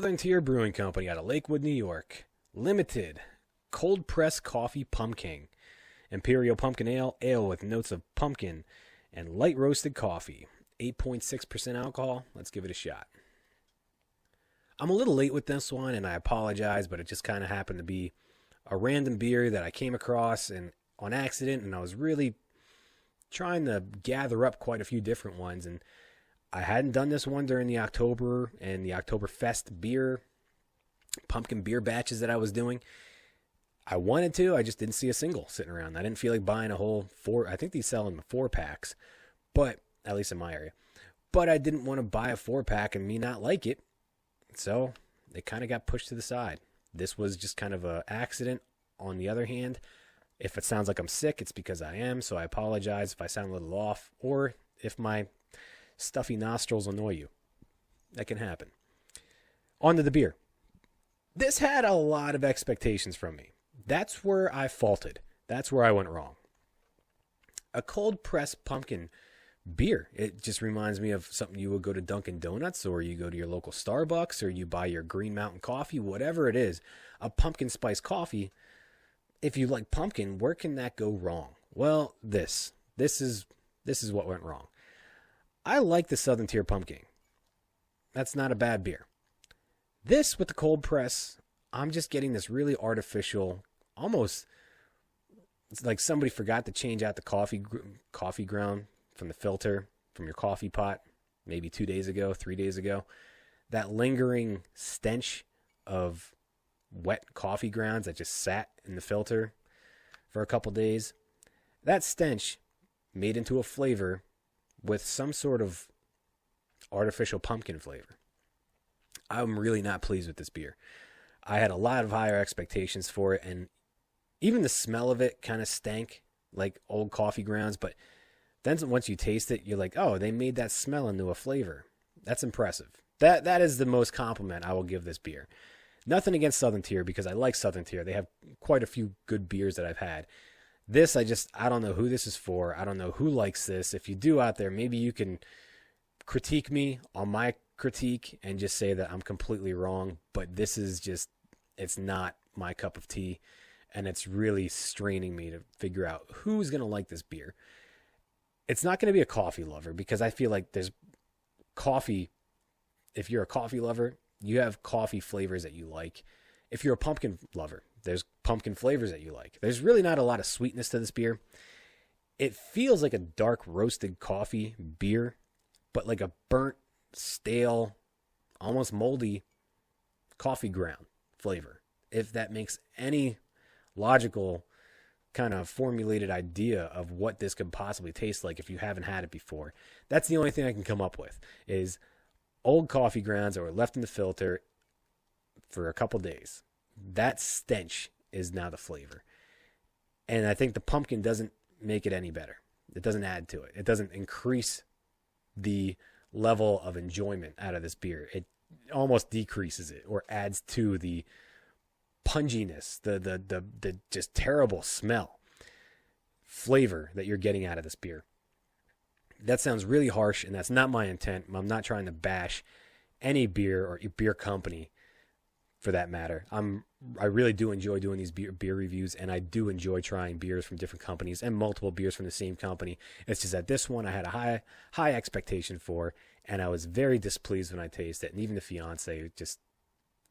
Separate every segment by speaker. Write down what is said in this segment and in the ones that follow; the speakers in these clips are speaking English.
Speaker 1: Southern Tier Brewing Company out of Lakewood, New York. Limited cold press coffee Pumking. Imperial Pumpkin Ale, ale with notes of pumpkin and light roasted coffee. 8.6% alcohol. Let's give it a shot. I'm a little late with this one, and I apologize, but it just kind of happened to be a random beer that I came across and on accident, and I was really trying to gather up quite a few different ones, and I hadn't done this one during the October and the Oktoberfest beer, pumpkin beer batches that I was doing. I wanted to, I just didn't see a single sitting around. I didn't feel like buying a whole four, I think these sell in the 4-packs, but at least in my area. But I didn't want to buy a 4-pack and me not like it, so it kind of got pushed to the side. This was just kind of an accident. On the other hand, if it sounds like I'm sick, it's because I am, so I apologize if I sound a little off, or if my stuffy nostrils annoy you. That can happen. On to the beer. This had a lot of expectations from me. That's where I faulted. That's where I went wrong. A cold pressed pumpkin beer. It just reminds me of something you would go to Dunkin' Donuts, or you go to your local Starbucks, or you buy your Green Mountain coffee, whatever it is. A pumpkin spice coffee. If you like pumpkin, where can that go wrong? Well, this is what went wrong. I like the Southern Tier Pumpkin. That's not a bad beer. This with the cold press, I'm just getting this really artificial, almost it's like somebody forgot to change out the coffee ground from the filter from your coffee pot maybe 2 days ago, 3 days ago. That lingering stench of wet coffee grounds that just sat in the filter for a couple days. That stench made into a flavor with some sort of artificial pumpkin flavor. I'm really not pleased with this beer. I had a lot of higher expectations for it, and even the smell of it kind of stank like old coffee grounds, but then once you taste it, you're like, oh, they made that smell into a flavor. That's impressive. That is the most compliment I will give this beer. Nothing against Southern Tier, because I like Southern Tier. They have quite a few good beers that I've had. This, I don't know who this is for. I don't know who likes this. If you do out there, maybe you can critique me on my critique and just say that I'm completely wrong. But this is just, it's not my cup of tea. And it's really straining me to figure out who's going to like this beer. It's not going to be a coffee lover, because I feel like there's coffee. If you're a coffee lover, you have coffee flavors that you like. If you're a pumpkin lover, there's pumpkin flavors that you like. There's really not a lot of sweetness to this beer. It feels like a dark roasted coffee beer, but like a burnt, stale, almost moldy coffee ground flavor. If that makes any logical kind of formulated idea of what this could possibly taste like if you haven't had it before. That's the only thing I can come up with, is old coffee grounds that were left in the filter for a couple days. That stench is now the flavor. And I think the pumpkin doesn't make it any better. It doesn't add to it. It doesn't increase the level of enjoyment out of this beer. It almost decreases it, or adds to the punginess, the just terrible flavor that you're getting out of this beer. That sounds really harsh, and that's not my intent. I'm not trying to bash any beer or beer company for that matter. I really do enjoy doing these beer reviews, and I do enjoy trying beers from different companies and multiple beers from the same company. It's just that this one I had a high expectation for, and I was very displeased when I tasted it. And even the fiance,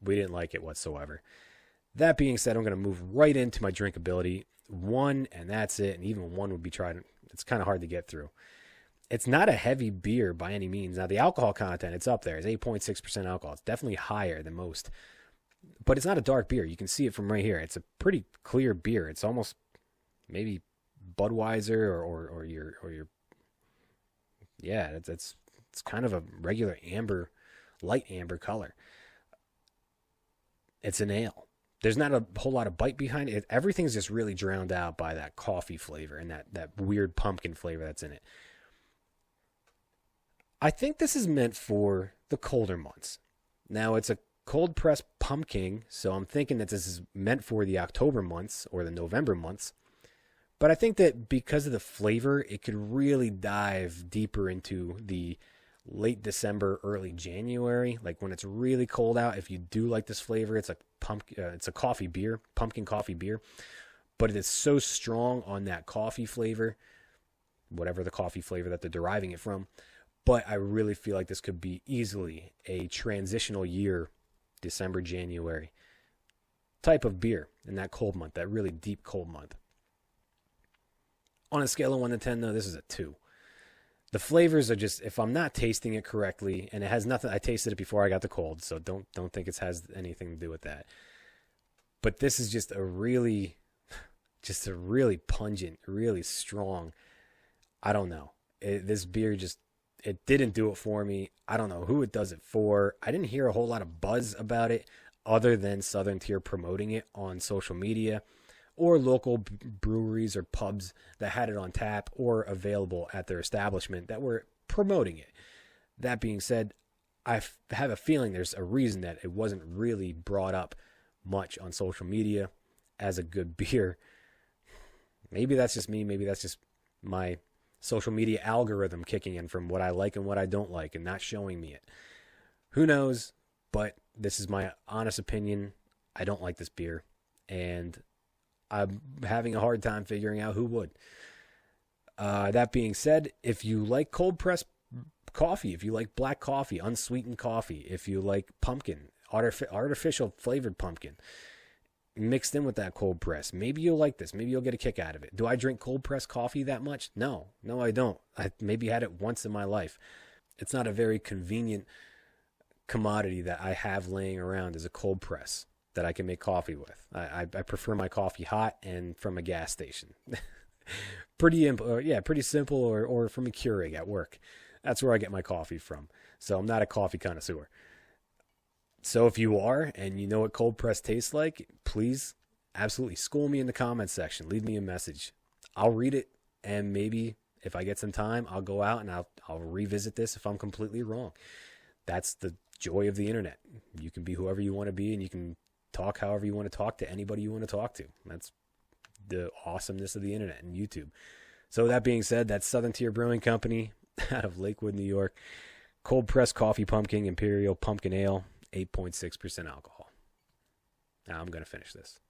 Speaker 1: we didn't like it whatsoever. That being said, I'm going to move right into my drinkability. One, and that's it. And even one would be tried. It's kind of hard to get through. It's not a heavy beer by any means. Now, the alcohol content, it's up there. It's 8.6% alcohol. It's definitely higher than most. But it's not a dark beer. You can see it from right here. It's a pretty clear beer. It's almost maybe Budweiser or your yeah, it's kind of a regular amber, light amber color. It's an ale. There's not a whole lot of bite behind it. Everything's just really drowned out by that coffee flavor and that weird pumpkin flavor that's in it. I think this is meant for the colder months. Now, it's a cold pressed pumpkin, so I'm thinking that this is meant for the October months or the November months. But I think that because of the flavor, it could really dive deeper into the late December, early January, like when it's really cold out. If you do like this flavor, it's a coffee beer, pumpkin coffee beer, but it is so strong on that coffee flavor, whatever the coffee flavor that they're deriving it from. But I really feel like this could be easily a transitional year, December, January type of beer in that cold month, that really deep cold month. On a scale of 1 to 10, though, this is a 2. The flavors are just, if I'm not tasting it correctly, and it has nothing, I tasted it before I got the cold, so don't think it has anything to do with that. But this is just a really pungent, really strong, I don't know. This beer just, it didn't do it for me. I don't know who it does it for. I didn't hear a whole lot of buzz about it other than Southern Tier promoting it on social media or local breweries or pubs that had it on tap or available at their establishment that were promoting it. That being said, I have a feeling there's a reason that it wasn't really brought up much on social media as a good beer. Maybe that's just me. Maybe that's just my social media algorithm kicking in from what I like and what I don't like and not showing me it. Who knows? But this is my honest opinion. I don't like this beer, and I'm having a hard time figuring out who would. That being said, if you like cold pressed coffee, if you like black coffee, unsweetened coffee, if you like pumpkin, artificial flavored pumpkin, mixed in with that cold press, maybe you'll like this. Maybe you'll get a kick out of it. Do I drink cold pressed coffee that much? No, I don't. I maybe had it once in my life. It's not a very convenient commodity that I have laying around as a cold press that I can make coffee with. I prefer my coffee hot and from a gas station. Pretty simple, or from a Keurig at work. That's where I get my coffee from. So I'm not a coffee connoisseur. So if you are, and you know what cold press tastes like, please absolutely school me in the comments section. Leave me a message. I'll read it, and maybe if I get some time, I'll go out and I'll revisit this if I'm completely wrong. That's the joy of the internet. You can be whoever you want to be, and you can talk however you want to talk to anybody you want to talk to. That's the awesomeness of the internet and YouTube. So that being said, that's Southern Tier Brewing Company out of Lakewood, New York. Cold pressed coffee pumpkin, Imperial Pumpkin Ale, 8.6% alcohol. Now I'm going to finish this.